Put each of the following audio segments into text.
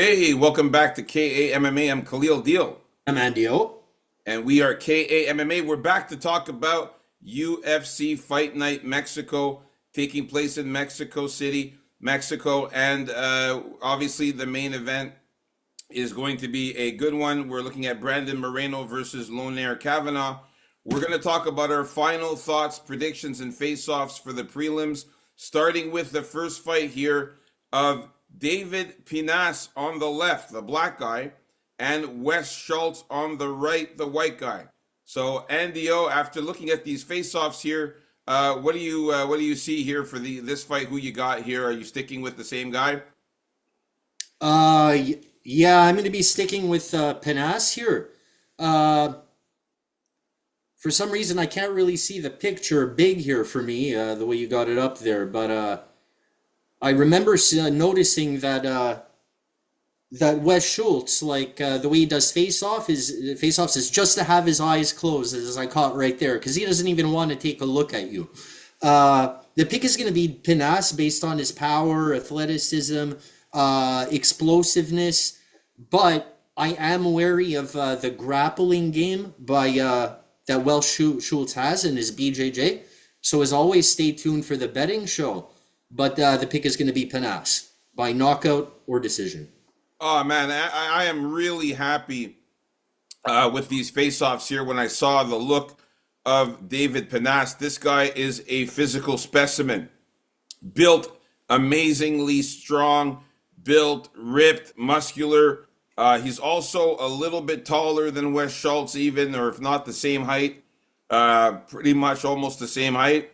Hey, welcome back to KAMMA. I'm Khalil Deal, I'm Andio. and we are KAMMA. We're back to talk about UFC Fight Night Mexico taking place in Mexico City, Mexico, and obviously the main event is going to be a good one. We're looking at Brandon Moreno versus Lonair Kavanaugh. We're going to talk about our final thoughts, predictions, and face-offs for the prelims, starting with the first fight here of David Pinas on the left, the black guy, and Wes Schultz on the right, the white guy. So, Andio, after looking at these face-offs here, what do you see here for this fight? Who you got here? Are you sticking with the same guy? Yeah, I'm going to be sticking with Penas here. Uh, for some reason, I can't really see the picture big here for me, the way you got it up there. But I remember noticing that Wes Schultz, the way he does face-offs is just to have his eyes closed, as I caught right there, because he doesn't even want to take a look at you. The pick is going to be Pinas based on his power, athleticism, explosiveness, but I am wary of the grappling game that Welsh Schultz has in his BJJ. So as always, stay tuned for the betting show. But the pick is going to be Pinas by knockout or decision. Oh man, I am really happy with these face-offs here. When I saw the look of David Pinas, this guy is a physical specimen, built amazingly strong, built, ripped, muscular. He's also a little bit taller than Wes Schultz, even, or if not the same height, pretty much almost the same height.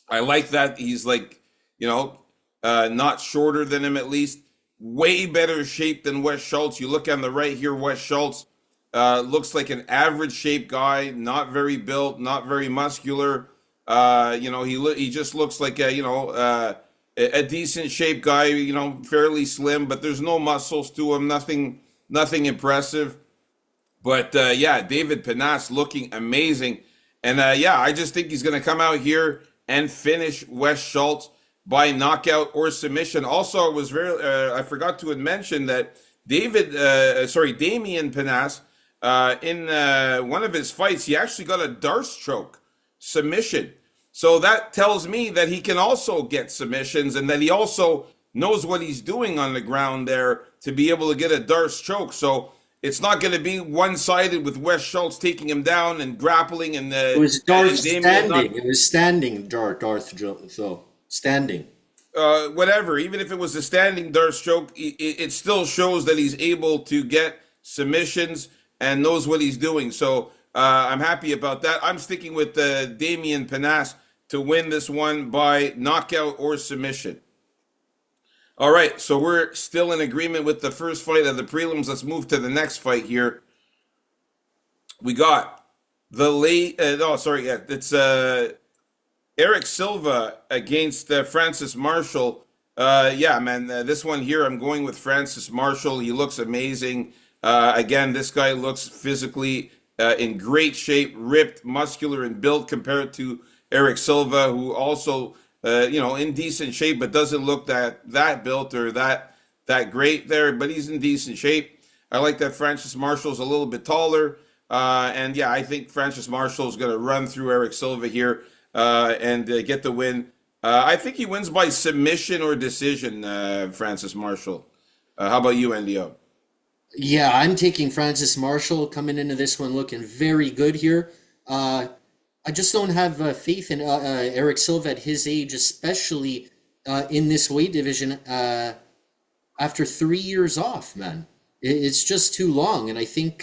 I like that he's like, not shorter than him at least. Way better shape than Wes Schultz. You look on the right here, Wes Schultz looks like an average shape guy, not very built, not very muscular. He just looks like a decent shape guy, fairly slim, but there's no muscles to him, nothing impressive. But yeah, David Pinas looking amazing. And yeah, I just think he's going to come out here and finish Wes Schultz by knockout or submission. Also, it was I forgot to mention that Damian Pinas, in one of his fights, he actually got a Darce choke submission. So that tells me that he can also get submissions and that he also knows what he's doing on the ground there to be able to get a Darce choke. So it's not going to be one-sided with Wes Schultz taking him down and grappling and It was and Darth Damian not standing. It was standing, So standing. whatever. Even if it was a standing Darce choke, it still shows that he's able to get submissions and knows what he's doing. So I'm happy about that. I'm sticking with Damian Pinas to win this one by knockout or submission. All right, so we're still in agreement with the first fight of the prelims. Let's move to the next fight here. We got the late. It's Eric Silva against Francis Marshall. Yeah, man, this one here, I'm going with Francis Marshall. He looks amazing. Again, this guy looks physically in great shape, ripped, muscular, and built compared to Eric Silva, who also, in decent shape, but doesn't look that built or that great there. But he's in decent shape. I like that Francis Marshall's a little bit taller, and yeah, I think Francis Marshall is going to run through Eric Silva here and get the win. I think he wins by submission or decision, Francis Marshall. How about you, NDO? Yeah, I'm taking Francis Marshall coming into this one looking very good here. I just don't have faith in Eric Silva at his age, especially in this weight division after 3 years off, man. It's just too long, and I think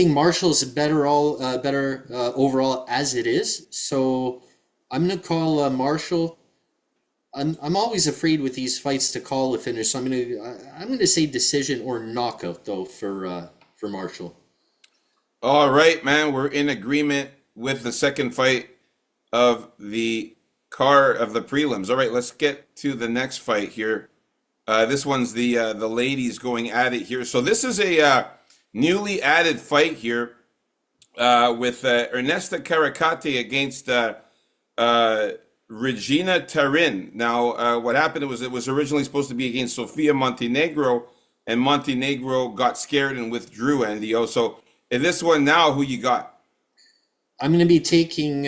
Marshall's better overall as it is. So I'm gonna call Marshall. I'm always afraid with these fights to call a finish, so I'm gonna say decision or knockout though for Marshall. All right, man, we're in agreement with the second fight of the prelims. All right, let's get to the next fight here. This one's the ladies going at it here. So this is a newly added fight here with Ernesta Caracate against Regina Tarin. Now, what happened was it was originally supposed to be against Sofia Montenegro, and Montenegro got scared and withdrew, NDO. So in this one now, who you got? I'm going to be taking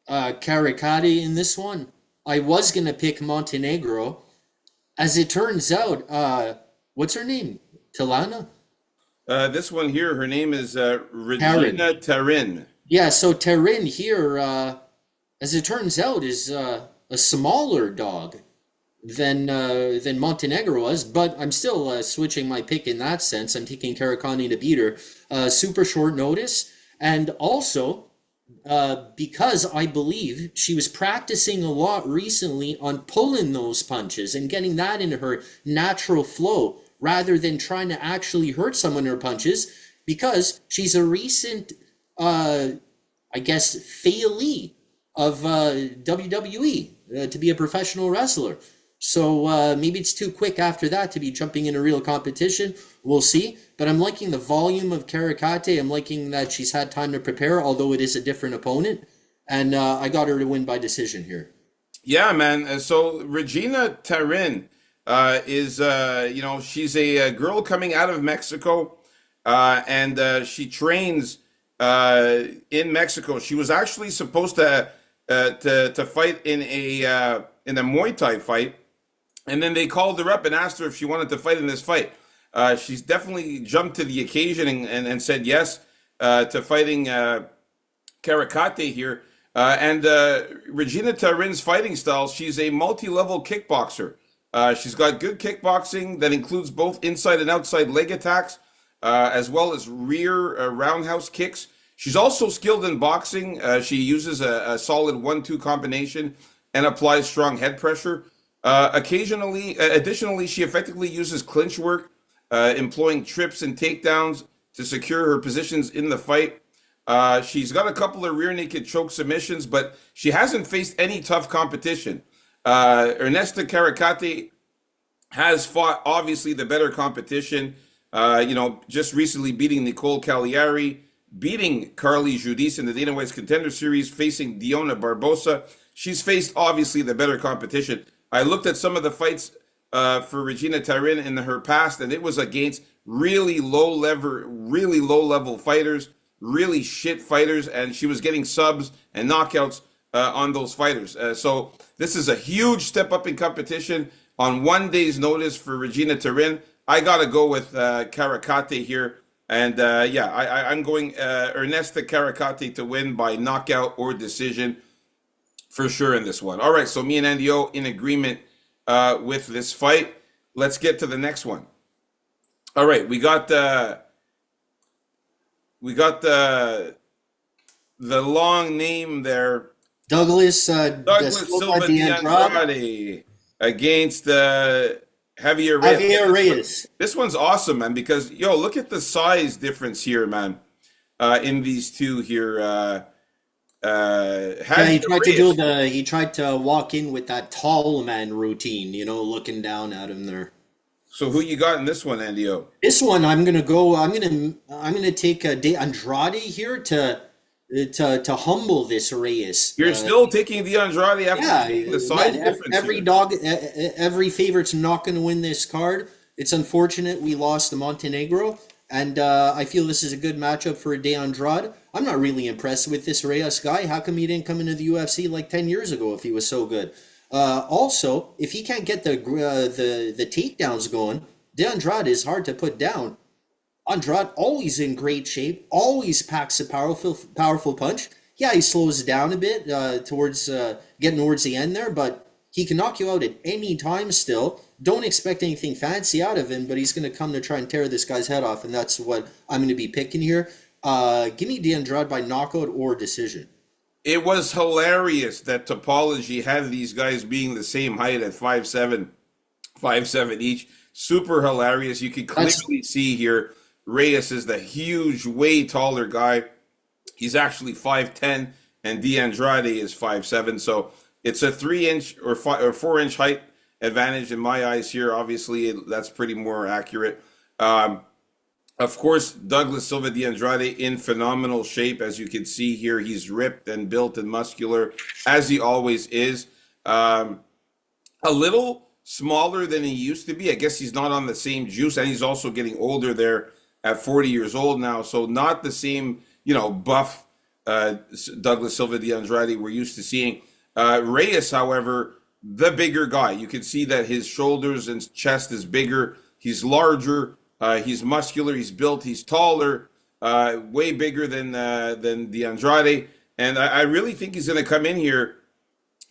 Caricati in this one. I was going to pick Montenegro. As it turns out, what's her name? Tilana? This one here, her name is Karen. Regina Tarin. Yeah, so Terrin here, as it turns out, is a smaller dog than Montenegro was, but I'm still switching my pick in that sense. I'm taking Caricani to beat her. Super short notice, and also because I believe she was practicing a lot recently on pulling those punches and getting that into her natural flow rather than trying to actually hurt someone in her punches because she's a recent, I guess, failee of WWE to be a professional wrestler. So maybe it's too quick after that to be jumping into real competition. We'll see. But I'm liking the volume of Karikate. I'm liking that she's had time to prepare, although it is a different opponent. And I got her to win by decision here. Yeah, man. So Regina Tarin is, she's a girl coming out of Mexico, and she trains in Mexico. She was actually supposed to fight in a Muay Thai fight, and then they called her up and asked her if she wanted to fight in this fight. She's definitely jumped to the occasion and said yes to fighting Karikate here. And Regina Tarin's fighting style, she's a multi-level kickboxer. She's got good kickboxing that includes both inside and outside leg attacks, as well as rear roundhouse kicks. She's also skilled in boxing. She uses a solid 1-2 combination and applies strong head pressure. Additionally, she effectively uses clinch work, employing trips and takedowns to secure her positions in the fight. She's got a couple of rear naked choke submissions, but she hasn't faced any tough competition. Ernesta Caricate has fought obviously the better competition. Just recently beating Nicole Cagliari, beating Carly Judice in the Dana White's Contender Series, facing Diona Barbosa. She's faced obviously the better competition. I looked at some of the fights for Regina Tarin in her past, and it was against really low level fighters, really shit fighters, and she was getting subs and knockouts on those fighters. So this is a huge step up in competition on one day's notice for Regina Tarin. I gotta go with Caricate here, and I'm going Ernesta Caricate to win by knockout or decision for sure in this one. All right, so me and Andy O in agreement with this fight. Let's get to the next one. All right, we got the long name there. Douglas Silva de Andrade against Javier Reyes. Javier Reyes. This one's awesome, man, because look at the size difference here, man. In these two here. He tried to walk in with that tall man routine, looking down at him there. So who you got in this one, Andy O? This one I'm gonna take De Andrade here to humble this Reyes. You're still taking De Andrade after the size difference. Every favorite's not going to win this card. It's unfortunate we lost to Montenegro, and I feel this is a good matchup for De Andrade. I'm not really impressed with this Reyes guy. How come he didn't come into the UFC like 10 years ago if he was so good? Also, if he can't get the takedowns going, De Andrade is hard to put down. Andrade always in great shape, always packs a powerful punch. Yeah, he slows down a bit towards getting towards the end there, but he can knock you out at any time still. Don't expect anything fancy out of him, but he's going to come to try and tear this guy's head off, and that's what I'm going to be picking here. Give me De Andrade by knockout or decision. It was hilarious that Topology had these guys being the same height at 5'7", 5'7" each. Super hilarious. You can clearly see here Reyes is the huge, way taller guy. He's actually 5'10", and De Andrade is 5'7". So it's a 3-inch or 4-inch height advantage in my eyes here. Obviously, that's pretty more accurate. Of course, Douglas Silva de Andrade in phenomenal shape. As you can see here, he's ripped and built and muscular, as he always is. Um, a little smaller than he used to be. I guess he's not on the same juice, and he's also getting older there at 40 years old now. So not the same, buff uh, Douglas Silva de Andrade we're used to seeing. Reyes, however, the bigger guy. You can see that his shoulders and chest is bigger. He's larger. He's muscular. He's built. He's taller. Way bigger than the Andrade. And I really think he's going to come in here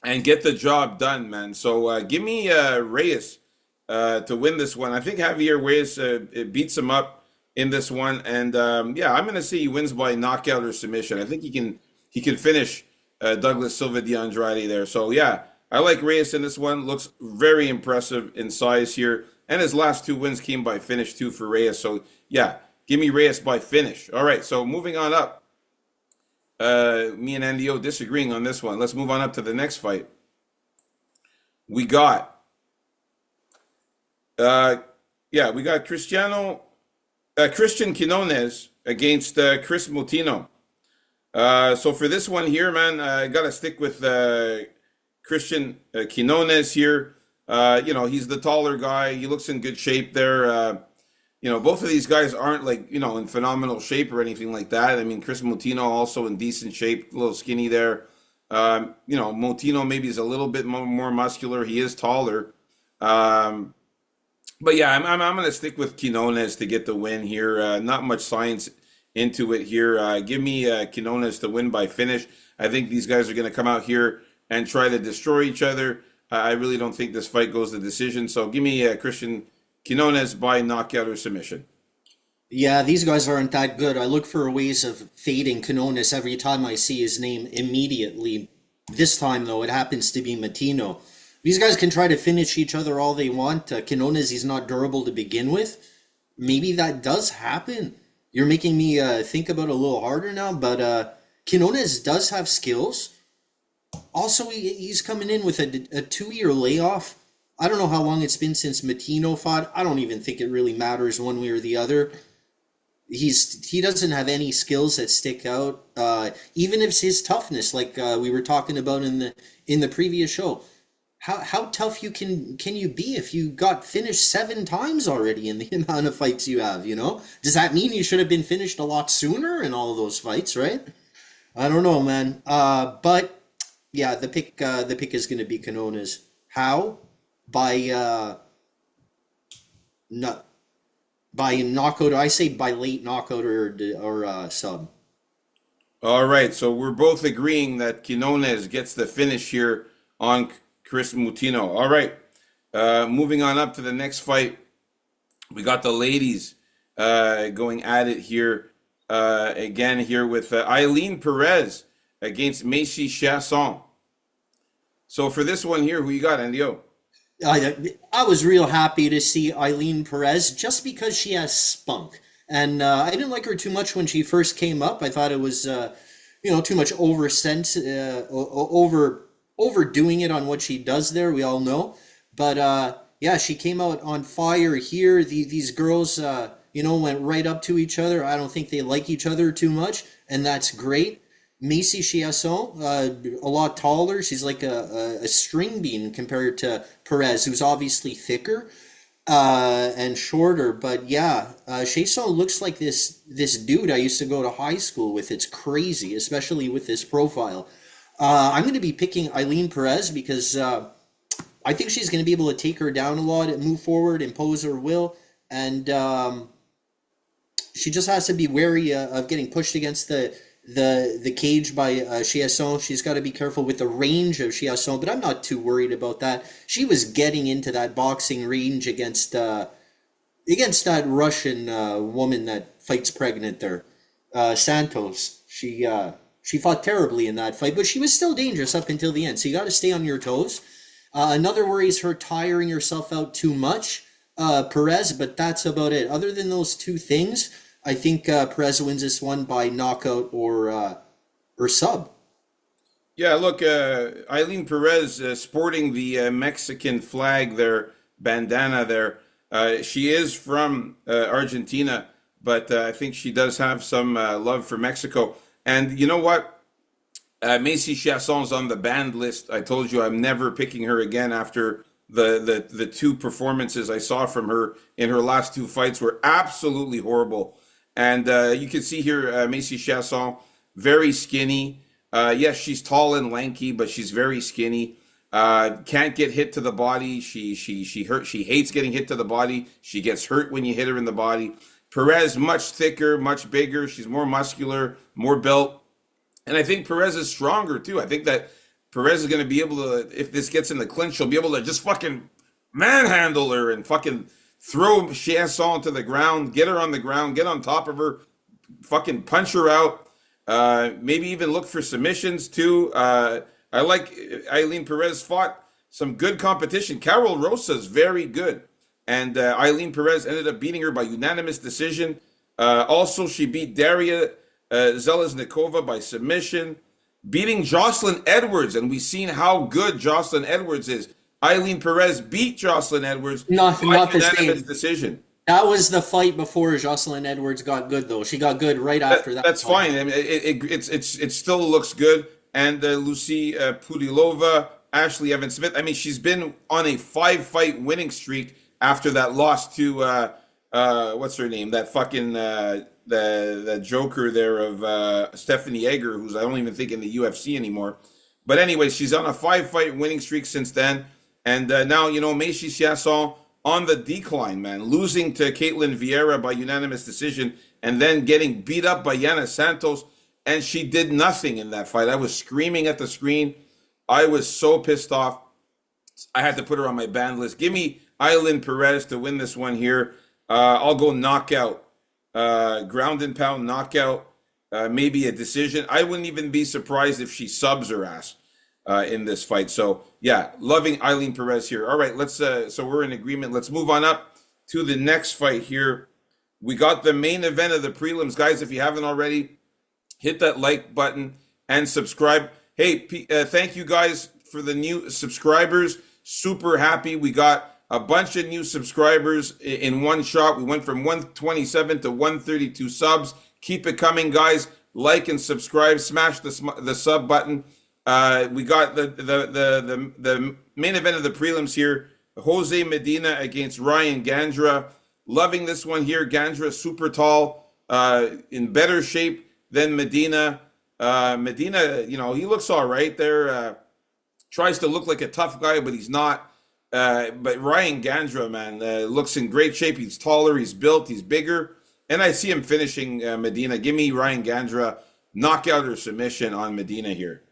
and get the job done, man. So give me Reyes to win this one. I think Javier Reyes it beats him up in this one, and yeah, I'm going to say he wins by knockout or submission. I think he can finish Douglas Silva de Andrade there. So yeah, I like Reyes in this one. Looks very impressive in size here, and his last two wins came by finish too for Reyes. So yeah, give me Reyes by finish. All right, so moving on up. Me and Andio disagreeing on this one. Let's move on up to the next fight. We got, we got Christian Quinones against Chris Motino. So for this one here, man, I gotta stick with Christian Quinones here. He's the taller guy. He looks in good shape there. Both of these guys aren't like, in phenomenal shape or anything like that. I mean, Chris Motino also in decent shape, a little skinny there. Motino maybe is a little bit more muscular. He is taller. But yeah, I'm going to stick with Quinones to get the win here. Not much science into it here. Give me Quinones to win by finish. I think these guys are going to come out here and try to destroy each other. I really don't think this fight goes to decision. So give me Christian Quinones by knockout or submission. Yeah, these guys aren't that good. I look for ways of fading Canonis every time I see his name immediately. This time, though, it happens to be Matino. These guys can try to finish each other all they want. Quinones, he's not durable to begin with. Maybe that does happen. You're making me think about it a little harder now, but Quinones does have skills. Also, he's coming in with a 2-year layoff. I don't know how long it's been since Matino fought. I don't even think it really matters one way or the other. He doesn't have any skills that stick out. Even if it's his toughness, like we were talking about in the previous show. How tough can you be if you got finished 7 times already in the amount of fights you have? Does that mean you should have been finished a lot sooner in all of those fights, right? I don't know, man. But yeah, the pick is going to be Canones. How? By not by knockout. I say by late knockout or sub. All right, so we're both agreeing that Quinones gets the finish here on Chris Mutino. All right, moving on up to the next fight. We got the ladies going at it here again here with Eileen Perez against Macy Chasson. So for this one here, who you got, Andio? I was real happy to see Eileen Perez just because she has spunk. And I didn't like her too much when she first came up. I thought it was, too much overdoing it on what she does there. We all know. But yeah, she came out on fire here. These girls, went right up to each other. I don't think they like each other too much, and that's great. Macy Chiasson, a lot taller. She's like a string bean compared to Perez, who's obviously thicker and shorter. But yeah, Chiasson looks like this dude I used to go to high school with. It's crazy, especially with this profile. I'm going to be picking Eileen Perez because I think she's going to be able to take her down a lot and move forward, impose her will, and she just has to be wary of getting pushed against the cage by Chiasson. She's got to be careful with the range of Chiasson, but I'm not too worried about that. She was getting into that boxing range against that Russian woman that fights pregnant there, Santos. She fought terribly in that fight, but she was still dangerous up until the end. So you got to stay on your toes. Another worry is her tiring herself out too much, Perez, but that's about it. Other than those two things, I think Perez wins this one by knockout or sub. Yeah, look, Eileen Perez sporting the Mexican flag there, bandana there. She is from Argentina, but I think she does have some love for Mexico. And you know what? Macy Chiasson's on the banned list. I told you I'm never picking her again after the two performances I saw from her in her last two fights were absolutely horrible. And you can see here Macy Chiasson, very skinny. Yes, she's tall and lanky, but she's very skinny. Can't get hit to the body. She hurt. She hates getting hit to the body. She gets hurt when you hit her in the body. Perez much thicker, much bigger. She's more muscular, more built. And I think Perez is stronger too. I think that Perez is going to be able to, if this gets in the clinch, she'll be able to just fucking manhandle her and fucking throw Chiasson to the ground, get her on the ground, get on top of her, fucking punch her out. Maybe even look for submissions too. I like Eileen Perez fought some good competition. Carol Rosa is very good. And Eileen Perez ended up beating her by unanimous decision. Also, she beat Daria Zeleznikova by submission, beating Jocelyn Edwards, and we've seen how good Jocelyn Edwards is. Eileen Perez beat Jocelyn Edwards Not by not the unanimous same. decision. That was the fight before Jocelyn Edwards got good, though. She got good right after that That's fight. fine. I mean, it still looks good. And Lucy Pudilova, Ashley Evans Smith. I mean, she's been on a 5-fight winning streak after that loss to what's her name? That fucking the Joker there of Stephanie Egger, who's I don't even think in the UFC anymore. But anyway, she's on a 5-fight winning streak since then, and now Macy Chiasson on the decline, man, losing to Caitlin Vieira by unanimous decision, and then getting beat up by Yana Santos, and she did nothing in that fight. I was screaming at the screen. I was so pissed off. I had to put her on my ban list. Give me Eileen Perez to win this one here. I'll go knockout, ground and pound knockout, maybe a decision. I wouldn't even be surprised if she subs her ass in this fight. So yeah, loving Eileen Perez here. All right, let's. So we're in agreement. Let's move on up to the next fight here. We got the main event of the prelims, guys. If you haven't already, hit that like button and subscribe. Hey, thank you guys for the new subscribers. Super happy. We got a bunch of new subscribers in one shot. We went from 127 to 132 subs. Keep it coming, guys. Like and subscribe. Smash the sub button. We got the main event of the prelims here. Jose Medina against Ryan Gandra. Loving this one here. Gandra super tall, in better shape than Medina. Medina, he looks all right there. Tries to look like a tough guy, but he's not. But Ryan Gandra, man, looks in great shape. He's taller, he's built, he's bigger. And I see him finishing Medina. Give me Ryan Gandra, knockout or submission on Medina here.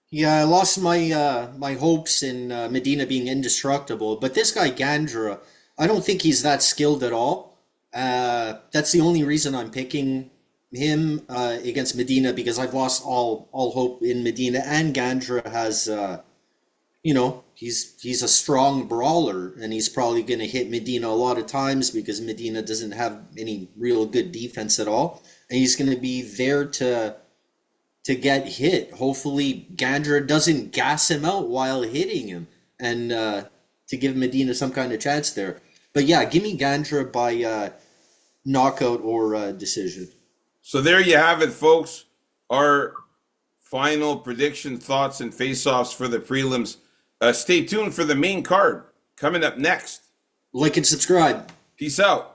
Yeah, I lost my hopes in Medina being indestructible, but this guy Gandra, I don't think he's that skilled at all. That's the only reason I'm picking him against Medina, because I've lost all hope in Medina, and Gandra has he's a strong brawler, and he's probably going to hit Medina a lot of times because Medina doesn't have any real good defense at all, and he's going to be there to get hit. Hopefully Gandra doesn't gas him out while hitting him, and to give Medina some kind of chance there. But yeah, give me Gandra by knockout or decision. So there you have it, folks. Our final prediction, thoughts, and face-offs for the prelims. Stay tuned for the main card coming up next. Like and subscribe. Peace out.